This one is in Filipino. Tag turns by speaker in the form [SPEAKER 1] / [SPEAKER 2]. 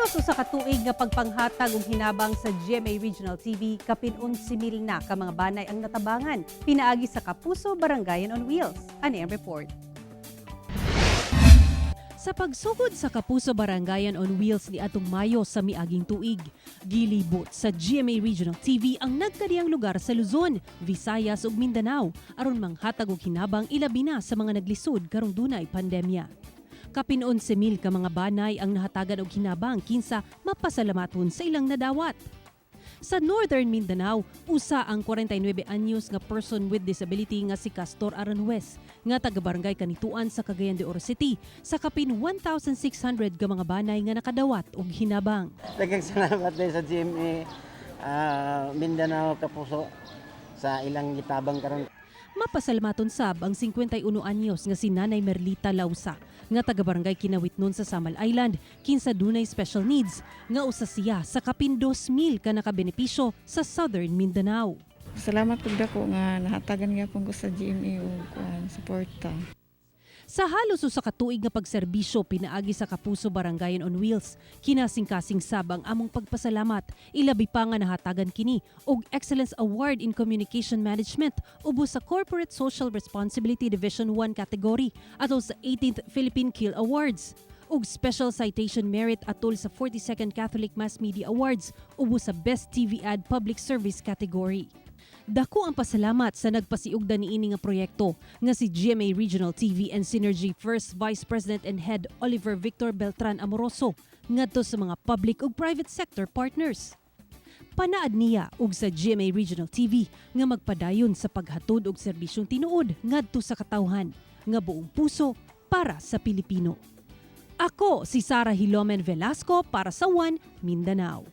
[SPEAKER 1] halos usa ka tuig nga pagpanghatag og hinabang sa GMA Regional TV, kapin 11,000 na ka mga banay ang natabangan pinaagi sa Kapuso Barangayan on Wheels. Ani ang report. Sa pagsugod sa Kapuso Barangayan on Wheels ni atong Mayo sa miaging tuig, gilibot sa GMA Regional TV ang nagkadiyang lugar sa Luzon, Visayas ug Mindanao aron manghatag og hinabang ilabi na sa mga naglisod karong dunay pandemya. Kapin 11,000 ka mga banay ang nahatagan og hinabang kinsa mapasalamaton sa ilang nadawat. Sa Northern Mindanao, usa ang 49 anyos nga person with disability nga si Castor Aranjuez nga taga-barangay Kanituan sa Cagayan de Oro City sa kapin 1,600 ka mga banay nga nakadawat og hinabang.
[SPEAKER 2] Daghang salamat din sa GMA Mindanao Kapuso sa ilang gitabang karon.
[SPEAKER 1] Mapasalamaton sab ang 51 anyos nga si Nanay Merlita Lausa nga taga-barangay Kinawitnon sa Samal Island kinsa dunay special needs nga usa siya sa kapin 2,000 ka nakabenepisyo sa Southern Mindanao.
[SPEAKER 3] Salamat pud dako nga nahatagan gyapon ko sa GMA og suporta.
[SPEAKER 1] Sa halos usa ka tuig nga pagserbisyo pinaagi sa Kapuso Barangayan on Wheels, kinasing-kasing sab ang among pagpasalamat, ilabi pa nga nahatagan kini og Excellence Award in Communication Management ubos sa Corporate Social Responsibility Division 1 category atol sa 18th Philippine Kill Awards ug Special Citation Merit atol sa 42nd Catholic Mass Media Awards ubos sa Best TV Ad Public Service category. Dako ang pasalamat sa nagpasiugda niini nga proyekto nga si GMA Regional TV and Synergy First Vice President and Head Oliver Victor Beltran Amoroso ngadto sa mga public ug private sector partners. Panaad niya ug sa GMA Regional TV nga magpadayon sa paghatod og serbisyong tinuod ngadto sa katawhan nga buong puso para sa Pilipino. Ako si Sarah Hilomen Velasco para sa One Mindanao.